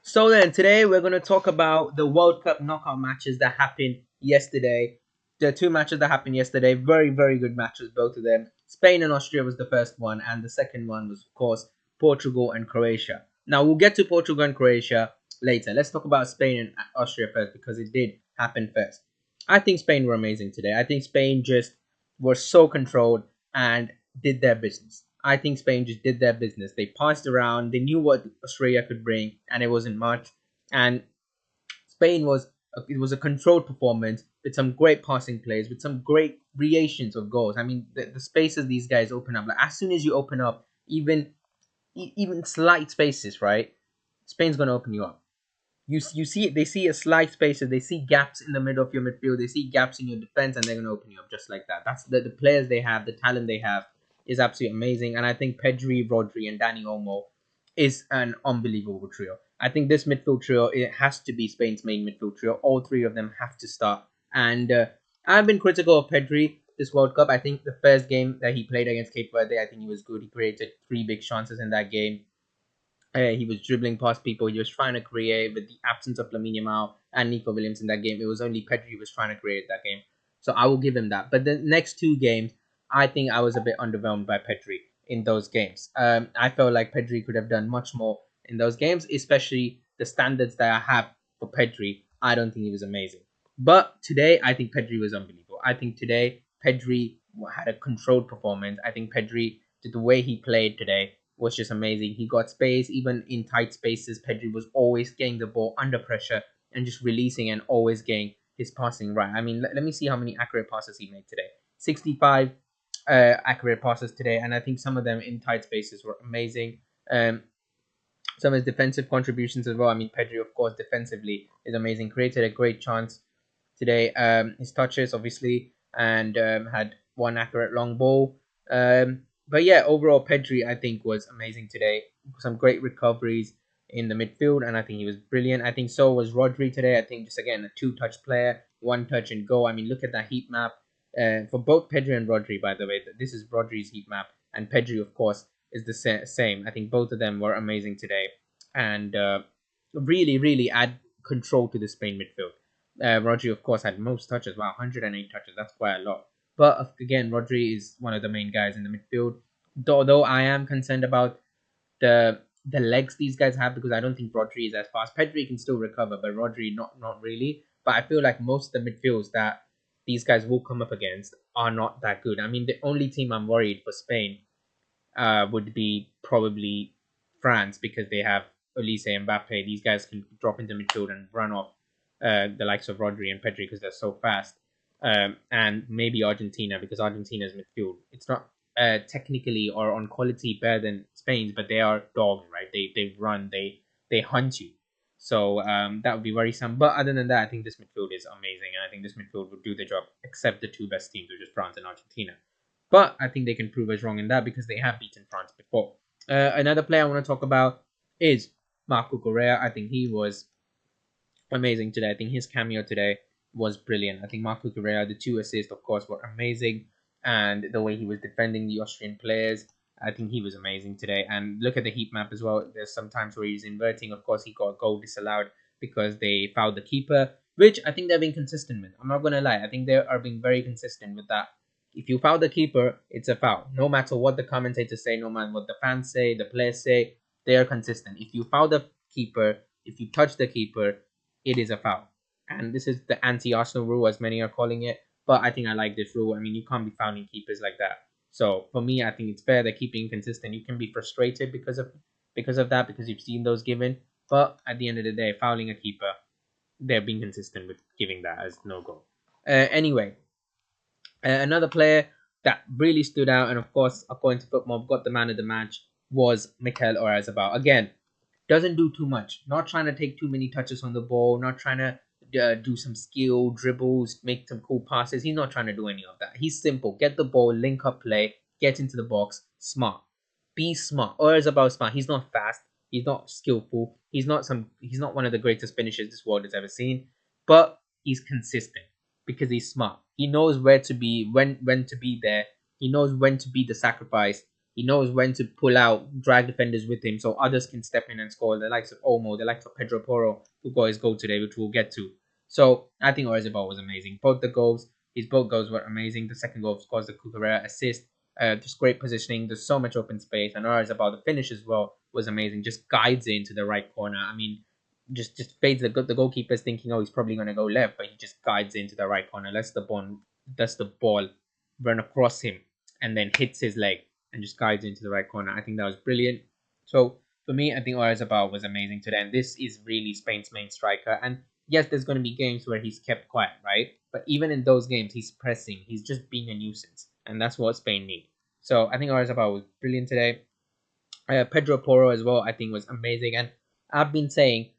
So then, today we're going to talk about the World Cup knockout matches that happened yesterday. The two matches that happened yesterday, very, very good matches, both of them. Spain and Austria was the first one, and the second one was, of course, Portugal and Croatia. Now, we'll get to Portugal and Croatia later. Let's talk about Spain and Austria first because it did happen first. I think Spain were amazing today. I think Spain just were so controlled and did their business. I think Spain just did their business. They passed around. They knew what Australia could bring, and it wasn't much. And Spain was it was a controlled performance with some great passing plays, with some great creations of goals. I mean, the spaces these guys open up. Like as soon as you open up, even slight spaces, right? Spain's gonna open you up. You see it. They see a slight spaces. They see gaps in the middle of your midfield. They see gaps in your defense, and they're gonna open you up just like that. That's the players they have, the talent they have is absolutely amazing. And I think Pedri, Rodri, and Dani Olmo is an unbelievable trio. I think this midfield trio it has to be Spain's main midfield trio. All three of them have to start. And I've been critical of Pedri this World Cup. I think the first game that he played against Cape Verde, I think he was good. He created three big chances in that game. He was dribbling past people. He was trying to create with the absence of Lamine Yamal and Nico Williams in that game. It was only Pedri who was trying to create that game. So I will give him that. But the next two games, I think I was a bit underwhelmed by Pedri in those games. I felt like Pedri could have done much more in those games, especially the standards that I have for Pedri. I don't think he was amazing. But today, I think Pedri was unbelievable. I think today, Pedri had a controlled performance. I think Pedri, the way he played today, was just amazing. He got space, even in tight spaces. Pedri was always getting the ball under pressure and just releasing and always getting his passing right. I mean, let me see how many accurate passes he made today. 65 accurate passes today, and I think some of them in tight spaces were amazing. Some of his defensive contributions as well. I mean, Pedri, of course, defensively is amazing. Created a great chance today. His touches, obviously, and had one accurate long ball. But yeah, overall, Pedri, I think, was amazing today. Some great recoveries in the midfield, and I think he was brilliant. I think so was Rodri today. I think just, again, a two-touch player, one touch and go. I mean, look at that heat map. For both Pedri and Rodri, by the way, this is Rodri's heat map, and Pedri, of course, is the same. I think both of them were amazing today, and really, really add control to the Spain midfield. Rodri, of course, had most touches. Wow, 108 touches. That's quite a lot. But again, Rodri is one of the main guys in the midfield. Though I am concerned about the legs these guys have because I don't think Rodri is as fast. Pedri can still recover, but Rodri not really. But I feel like most of the midfields that these guys will come up against are not that good. I mean, the only team I'm worried for Spain would be probably France because they have Olise and Mbappe. These guys can drop into midfield and run off the likes of Rodri and Pedri because they're so fast. And maybe Argentina because Argentina's midfield. It's not technically or on quality better than Spain's, but they are dogs, right? They run, they hunt you. So that would be worrisome. But other than that, I think this midfield is amazing, and I think this midfield would do the job, except the two best teams, which is France and Argentina. But I think they can prove us wrong in that because they have beaten France before. Another player I want to talk about is Marco Correa. I think he was amazing today. I think his cameo today was brilliant. I think Marco Correa, the two assists, of course, were amazing. And the way he was defending the Austrian players, I think he was amazing today. And look at the heat map as well. There's some times where he's inverting. Of course, he got a goal disallowed because they fouled the keeper, which I think they're being consistent with. I'm not going to lie. I think they are being very consistent with that. If you foul the keeper, it's a foul. No matter what the commentators say, no matter what the fans say, the players say, they are consistent. If you foul the keeper, if you touch the keeper, it is a foul. And this is the anti-Arsenal rule, as many are calling it. But I think I like this rule. I mean, you can't be fouling keepers like that. So for me, I think it's fair. They're keeping consistent. You can be frustrated because of that, because you've seen those given. But at the end of the day, fouling a keeper, they're being consistent with giving that as no goal. Anyway, another player that really stood out, and of course, according to FootMob, got the man of the match was Mikel Oyarzabal. Again, doesn't do too much. Not trying to take too many touches on the ball. Not trying to do some skill dribbles, make some cool passes. He's not trying to do any of that. He's simple. Get the ball, link up play, get into the box. Smart. Be smart. Oyarzabal smart. He's not fast. He's not skillful. He's not one of the greatest finishers this world has ever seen. But he's consistent because he's smart. He knows where to be, when to be there. He knows when to be the sacrifice. He knows when to pull out, drag defenders with him so others can step in and score. The likes of Olmo, the likes of Pedro Porro, who got his goal today, which we'll get to. So I think Oyarzabal was amazing. Both the goals, his both goals were amazing. The second goal, of course, the Cucurella assist. Just great positioning. There's so much open space. And Oyarzabal, the finish as well, was amazing. Just guides it into the right corner. I mean, just fades the goalkeeper's thinking, oh, he's probably going to go left, but he just guides it into the right corner. Lets the ball run across him and then hits his leg and just guides into the right corner. I think that was brilliant. So for me, I think Oyarzabal was amazing today, and this is really Spain's main striker. And yes, there's going to be games where he's kept quiet, right? But even in those games, he's pressing. He's just being a nuisance, and that's what Spain need. So I think Oyarzabal was brilliant today. Pedro Porro as well, I think was amazing, and I've been saying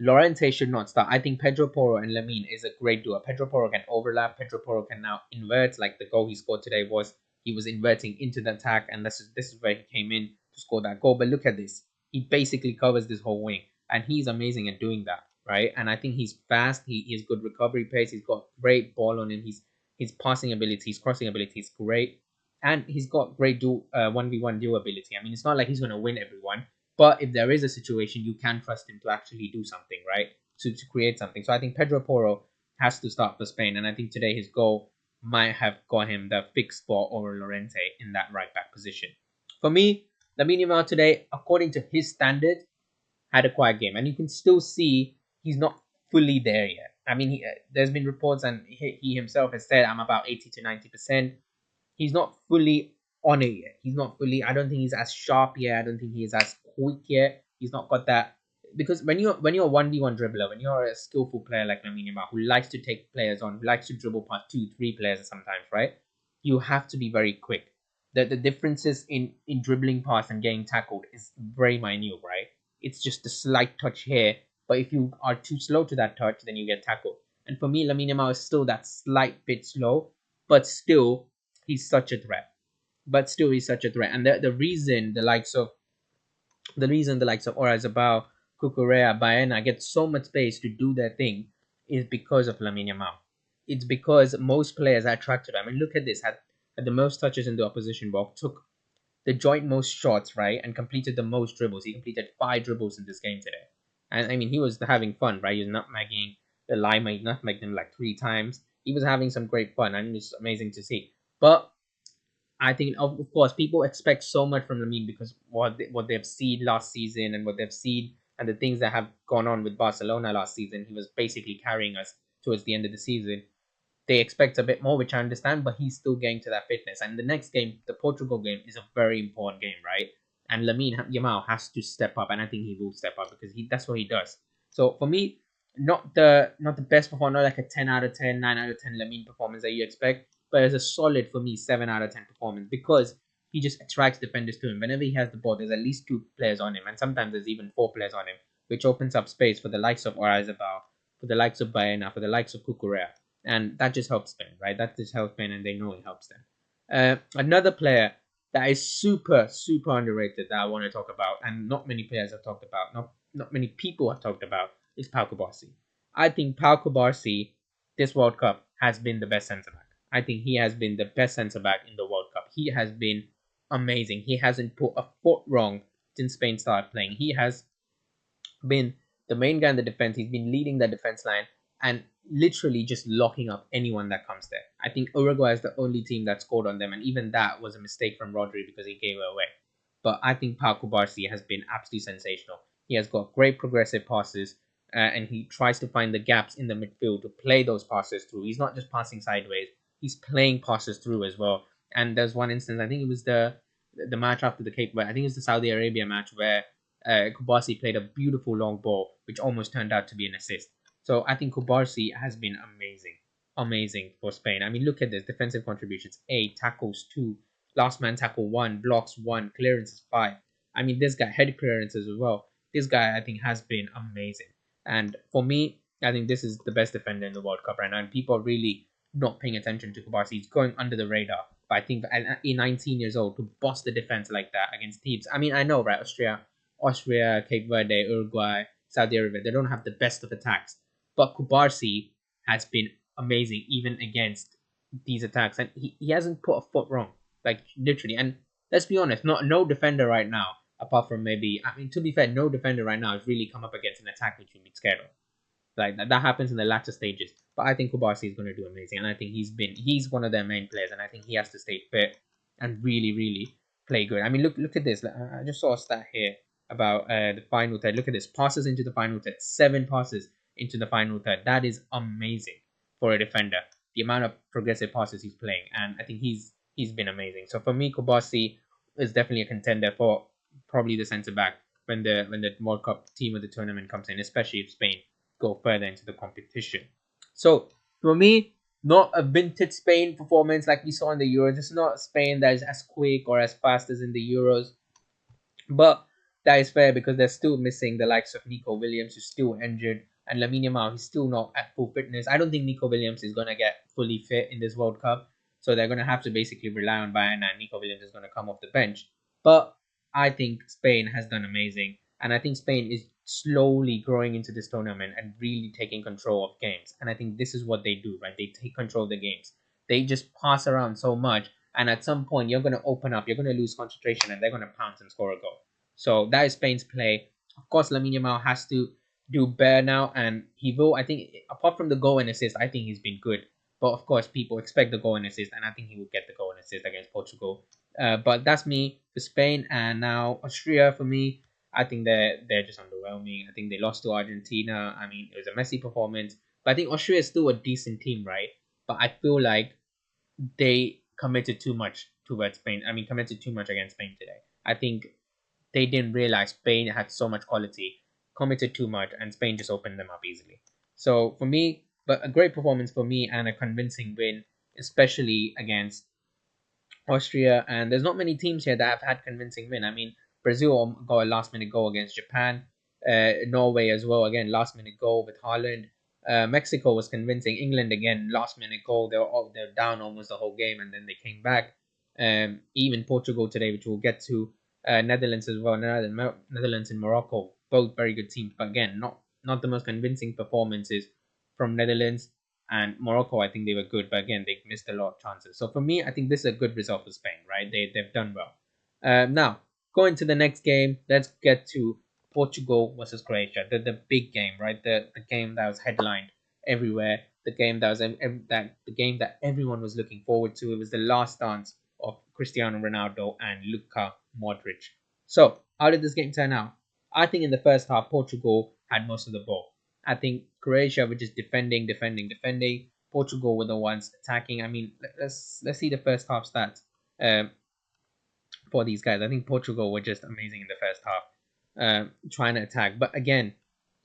Llorente should not start. I think Pedro Porro and Lamine is a great duo. Pedro Porro can overlap. Pedro Porro can now invert, like the goal he scored today was. He was inverting into the attack, and this is where he came in to score that goal. But look at this. He basically covers this whole wing, and he's amazing at doing that, right? And I think he's fast. He has good recovery pace. He's got great ball on him. His passing ability, his crossing ability is great, and he's got great 1v1 duo ability. I mean, it's not like he's going to win everyone, but if there is a situation, you can trust him to actually do something, right? To create something. So I think Pedro Porro has to start for Spain. And I think today his goal might have got him the fixed spot over Llorente in that right back position. For me, Lamine Yamal today, according to his standard, had a quiet game. And you can still see he's not fully there yet. I mean, there's been reports and he himself has said, I'm about 80 to 90%. He's not fully on it yet. He's not fully. I don't think he's as sharp yet. I don't think he's as quick yet. He's not got that, because when you're a 1v1 dribbler, when you're a skillful player like Lamine Yamal, who likes to take players on, who likes to dribble past 2, 3 players sometimes, right? You have to be very quick. The differences in dribbling past and getting tackled is very minute, right? It's just a slight touch here, but if you are too slow to that touch, then you get tackled. And for me, Lamine Yamal is still that slight bit slow, but still he's such a threat. And the reason the likes of Oyarzabal, Cucurella, Baena get so much space to do their thing is because of Lamine Yamal. It's because most players are attracted. I mean, look at this. Had the most touches in the opposition box, took the joint most shots, right, and completed the most dribbles. He completed 5 dribbles in this game today. And I mean, he was having fun, right? He was nutmegging the Lima, he nutmegged him like 3 times. He was having some great fun, and it's amazing to see. But I think, of course, people expect so much from Lamine because what they've seen last season and what they've seen and the things that have gone on with Barcelona last season. He was basically carrying us towards the end of the season. They expect a bit more, which I understand, but he's still getting to that fitness. And the next game, the Portugal game, is a very important game, right? And Lamine Yamal has to step up, and I think he will step up because that's what he does. So for me, not the best performance, not like a 10 out of 10, 9 out of 10 Lamine performance that you expect, but it's a solid, for me, 7 out of 10 performance because he just attracts defenders to him. Whenever he has the ball, there's at least 2 players on him, and sometimes there's even 4 players on him, which opens up space for the likes of Oyarzabal, for the likes of Baena, for the likes of Cucurella. And that just helps Spain, right? That just helps Spain, and they know it helps them. Another player that is super, super underrated that I want to talk about, and not many players have talked about, not many people have talked about, is Pau Cubarsí. I think Pau Cubarsí, this World Cup, has been the best centre back. I think he has been the best centre back in the World Cup. He has been amazing. He hasn't put a foot wrong since Spain started playing. He has been the main guy in the defense. He's been leading the defense line and literally just locking up anyone that comes there. I think Uruguay is the only team that scored on them, and even that was a mistake from Rodri because he gave it away. But I think Pau Cubarsí has been absolutely sensational. He has got great progressive passes, and he tries to find the gaps in the midfield to play those passes through. He's not just passing sideways; he's playing passes through as well. And there's one instance, I think it was the match after the Cape Verde, I think it was the Saudi Arabia match where Cubarsí played a beautiful long ball, which almost turned out to be an assist. So I think Cubarsí has been amazing for Spain. I mean, look at this defensive contributions: 8 tackles, 2, last man tackle 1, blocks 1, clearances 5. I mean, this guy head clearances as well. This guy, I think, has been amazing. And for me, I think this is the best defender in the World Cup right now. And people are really not paying attention to Cubarsí. He's going under the radar. But I think at 19 years old, to boss the defense like that against teams. I mean, I know, right? Austria, Cape Verde, Uruguay, Saudi Arabia, they don't have the best of attacks. But Cubarsí has been amazing even against these attacks. And he hasn't put a foot wrong. Like, literally. And let's be honest, not no defender right now, apart from maybe, I mean, to be fair, no defender right now has really come up against an attack which you'd be scared of. Like that happens in the latter stages. But I think Kubasi is going to do amazing, and I think he's one of their main players, and I think he has to stay fit and really really play good. I mean, look at this. I just saw a stat here about the final third. Look at this: passes into the final third, 7 passes into the final third. That is amazing for a defender. The amount of progressive passes he's playing, and I think he's been amazing. So for me, Kubasi is definitely a contender for probably the centre back when the World Cup team of the tournament comes in, especially if Spain go further into the competition. So for me, not a vintage Spain performance like we saw in the Euros. It's not Spain that is as quick or as fast as in the Euros, but that is fair because they're still missing the likes of Nico Williams, who's still injured, and Lamine Yamal, he's still not at full fitness. I don't think Nico Williams is gonna get fully fit in this World Cup, so they're gonna have to basically rely on Bayern, and Nico Williams is gonna come off the bench. But I think Spain has done amazing, and I think Spain is slowly growing into this tournament and really taking control of games. And I think this is what they do, right? They take control of the games. They just pass around so much, and at some point you're going to open up, you're going to lose concentration, and they're going to pounce and score a goal. So that is Spain's play. Of course, Lamine Yamal has to do better now, and he will. I think apart from the goal and assist, I think he's been good. But of course, people expect the goal and assist, and I think he will get the goal and assist against Portugal. But that's me for Spain, and now Austria for me. I think they're just underwhelming. I think they lost to Argentina. I mean, it was a messy performance, but I think Austria is still a decent team, right? But I feel like they committed too much towards Spain. I mean, committed too much against Spain today. I think they didn't realize Spain had so much quality, committed too much, and Spain just opened them up easily. So for me, but a great performance for me and a convincing win, especially against Austria. And there's not many teams here that have had convincing win. I mean, Brazil got a last minute goal against Japan. Norway as well, again, last minute goal with Haaland. Mexico was convincing. England again, last minute goal. They're down almost the whole game, and then they came back. Even Portugal today, which we'll get to. Netherlands as well. Netherlands and Morocco, both very good teams, but again, not the most convincing performances from Netherlands and Morocco. I think they were good, but again, they missed a lot of chances. So for me, I think this is a good result for Spain, right? They've done well. Now going to the next game, let's get to Portugal versus Croatia, the big game, right? The game that was headlined everywhere, the game that was the game that everyone was looking forward to. It was the last dance of Cristiano Ronaldo and Luka Modric. So how did this game turn out? I think in the first half, Portugal had most of the ball. I think Croatia were just defending. Portugal were the ones attacking. I mean, let's see the first half stats. For these guys. I think Portugal were just amazing in the first half, trying to attack. But again,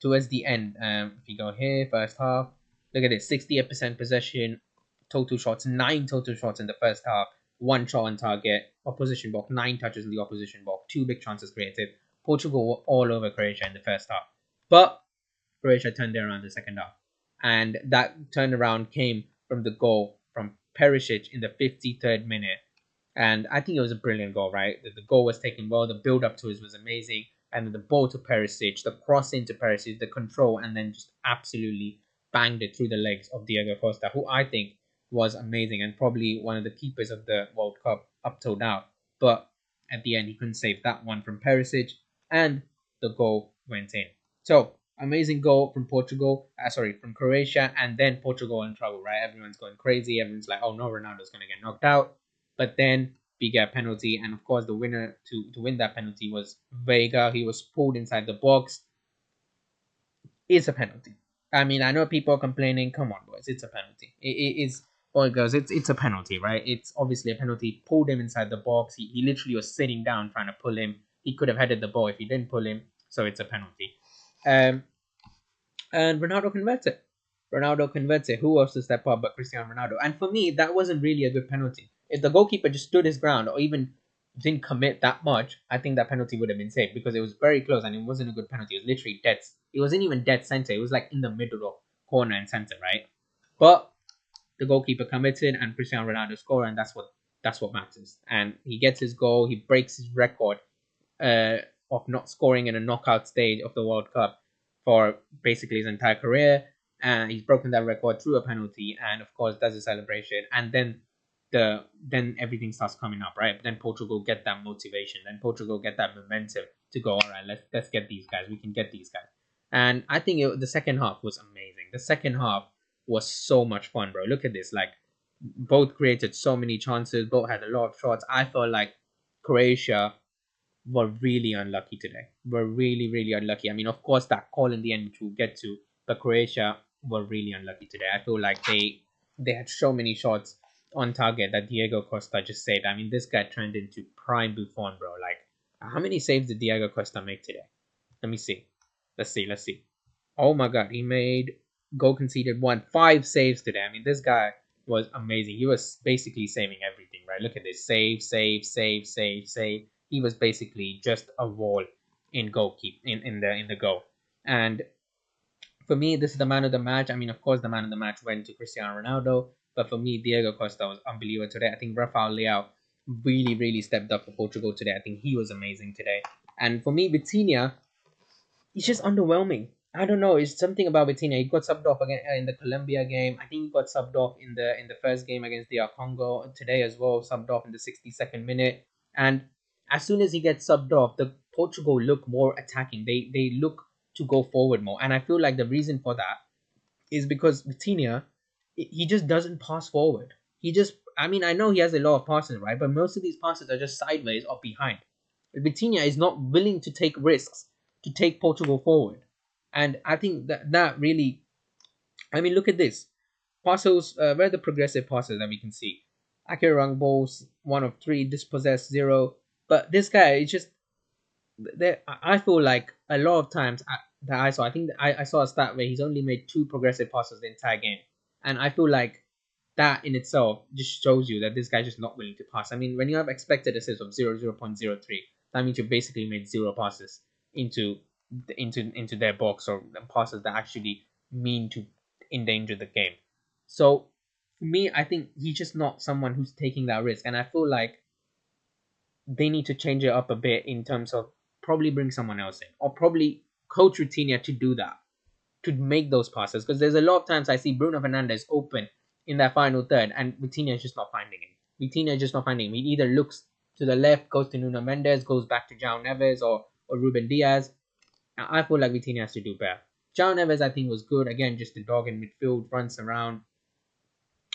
towards the end, if you go here, first half, look at it, 68% possession, total shots, 9 total shots in the first half, 1 shot on target, opposition box, 9 touches in the opposition box, 2 big chances created. Portugal were all over Croatia in the first half. But Croatia turned it around the second half. And that turnaround came from the goal from Perisic in the 53rd minute. And I think it was a brilliant goal, right? The goal was taken well. The build up to it was amazing. And the ball to Perisic, the cross into Perisic, the control, and then just absolutely banged it through the legs of Diego Costa, who I think was amazing and probably one of the keepers of the World Cup up till now. But at the end, he couldn't save that one from Perisic, and the goal went in. So amazing goal from from Croatia, and then Portugal in trouble, right? Everyone's going crazy. Everyone's like, oh no, Ronaldo's going to get knocked out. But then we get a penalty, and of course the winner to win that penalty was Vega. He was pulled inside the box. It's a penalty. I mean, I know people are complaining. Come on, boys, it's a penalty. It is, boy, girls, it's a penalty, right? It's obviously a penalty. Pulled him inside the box. He literally was sitting down trying to pull him. He could have headed the ball if he didn't pull him. So it's a penalty. And Ronaldo converts it. Ronaldo converts it. Who else to step up but Cristiano Ronaldo? And for me, that wasn't really a good penalty. If the goalkeeper just stood his ground or even didn't commit that much, I think that penalty would have been saved because it was very close and it wasn't a good penalty. It was literally dead. It wasn't even dead center. It was like in the middle of corner and center, right? But the goalkeeper committed and Cristiano Ronaldo scored, and that's what matters. And he gets his goal. He breaks his record of not scoring in a knockout stage of the World Cup for basically his entire career. And he's broken that record through a penalty, and of course does a celebration. And then then everything starts coming up, right? Then Portugal get that motivation, then Portugal get that momentum to go, all right, let's get these guys, we can get these guys. And I think the second half was amazing. The second half was so much fun, bro. Look at this, like both created so many chances, both had a lot of shots. I felt like Croatia were really unlucky today. Were really, really unlucky. I mean, of course, that call in the end, which we'll get to, but Croatia were really unlucky today. I feel like they had so many shots on target that Diego Costa just saved. I mean, this guy turned into prime Buffon, bro. Like, how many saves did Diego Costa make today? Let me see. Let's see. Oh my God, he made goal conceded one, 5 saves today. I mean, this guy was amazing. He was basically saving everything, right? Look at this: save, save, save, save, save. He was basically just a wall in in the goal. And for me, this is the man of the match. I mean, of course, the man of the match went to Cristiano Ronaldo, but for me, Diego Costa was unbelievable today. I think Rafael Leao really, really stepped up for Portugal today. I think he was amazing today. And for me, Vitinha, he's just underwhelming. I don't know. It's something about Vitinha. He got subbed off again in the Colombia game. I think he got subbed off in the first game against the Congo today as well. Subbed off in the 62nd minute. And as soon as he gets subbed off, the Portugal look more attacking. They look to go forward more. And I feel like the reason for that is because Vitinha, he just doesn't pass forward. He just, I mean, I know he has a lot of passes, right? But most of these passes are just sideways or behind. Vitinha is not willing to take risks to take Portugal forward. And I think that really, I mean, look at this. Passes, where are the progressive passes that we can see? Accurate wrong balls, 1 of 3, dispossessed 0. But this guy is just, there. I feel like a lot of times that I saw, I think I saw a stat where he's only made 2 progressive passes the entire game. And I feel like that in itself just shows you that this guy's just not willing to pass. I mean, when you have expected assists of 0.03, that means you basically made 0 passes into into their box, or passes that actually mean to endanger the game. So for me, I think he's just not someone who's taking that risk, and I feel like they need to change it up a bit in terms of probably bring someone else in, or probably coach Routinho to do that, to make those passes, because there's a lot of times I see Bruno Fernandes open in that final third, and Vitinha is just not finding him. Vitinha is just not finding him. He either looks to the left, goes to Nuno Mendes, goes back to João Neves or Ruben Diaz. I feel like Vitinha has to do better. João Neves, I think, was good. Again, just a dog in midfield, runs around.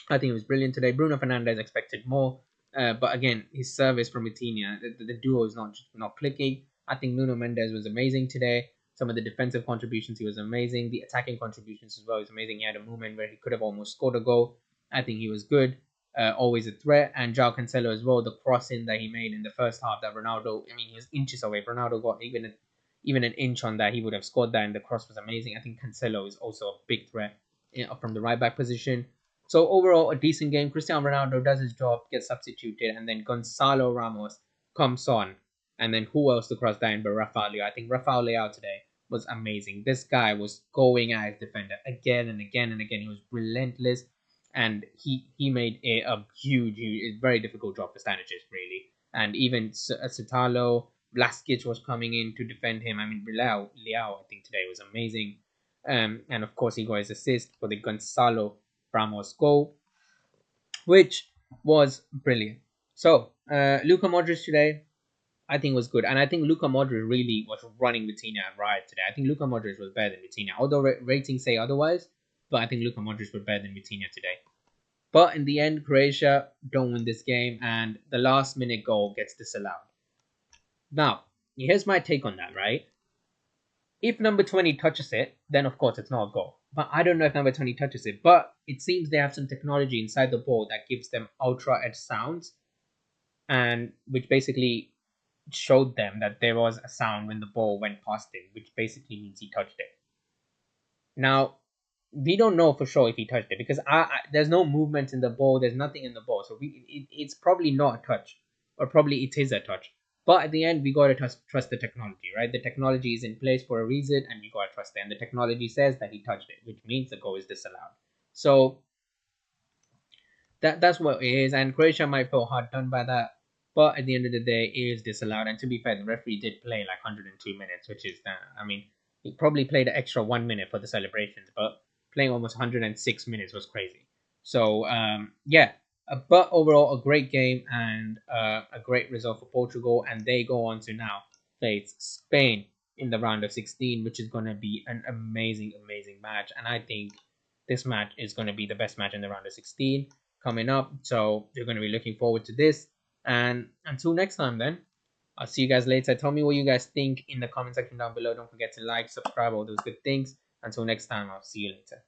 I think it was brilliant today. Bruno Fernandes expected more, but again, his service from Vitinha, the duo is not clicking. I think Nuno Mendes was amazing today. Some of the defensive contributions, he was amazing. The attacking contributions as well, he was amazing. He had a moment where he could have almost scored a goal. I think he was good. Always a threat. And João Cancelo as well, the crossing that he made in the first half that Ronaldo, I mean, he was inches away. If Ronaldo got even an inch on that, he would have scored that, and the cross was amazing. I think Cancelo is also a big threat from the right back position. So overall, a decent game. Cristiano Ronaldo does his job, gets substituted, and then Gonzalo Ramos comes on. And then who else to cross that in but Rafael Leao? I think Rafael Leao today was amazing. This guy was going at his defender again and again and again. He was relentless, and he made a huge, very difficult job for Stanisic, really. And even Sitalo, Vlasic was coming in to defend him. I mean, Leao, I think today was amazing. And of course, he got his assist for the Gonzalo Ramos goal, which was brilliant. So, Luka Modric today, I think was good, and I think Luka Modric really was running Vitinha right today. I think Luka Modric was better than Vitinha, although ratings say otherwise. But I think Luka Modric was better than Vitinha today. But in the end, Croatia don't win this game, and the last minute goal gets disallowed. Now, here's my take on that, right? If number 20 touches it, then of course it's not a goal. But I don't know if number 20 touches it. But it seems they have some technology inside the ball that gives them ultra edge sounds, and which basically showed them that there was a sound when the ball went past him, which basically means he touched it. Now, we don't know for sure if he touched it because there's no movement in the ball, there's nothing in the ball, so it's probably not a touch, or probably it is a touch. But at the end, we gotta trust the technology, right? The technology is in place for a reason, and we gotta trust it. And the technology says that he touched it, which means the goal is disallowed. So that's what it is, and Croatia might feel hard done by that. But at the end of the day, it is disallowed. And to be fair, the referee did play like 102 minutes, which is, I mean, he probably played an extra 1 minute for the celebrations, but playing almost 106 minutes was crazy. So, yeah, But overall, a great game and a great result for Portugal, and they go on to now face Spain in the round of 16, which is going to be an amazing, amazing match. And I think this match is going to be the best match in the round of 16 coming up. So you're going to be looking forward to this. And until next time, then, I'll see you guys later. Tell me what you guys think in the comment section down below. Don't forget to like, subscribe, all those good things. Until next time, I'll see you later.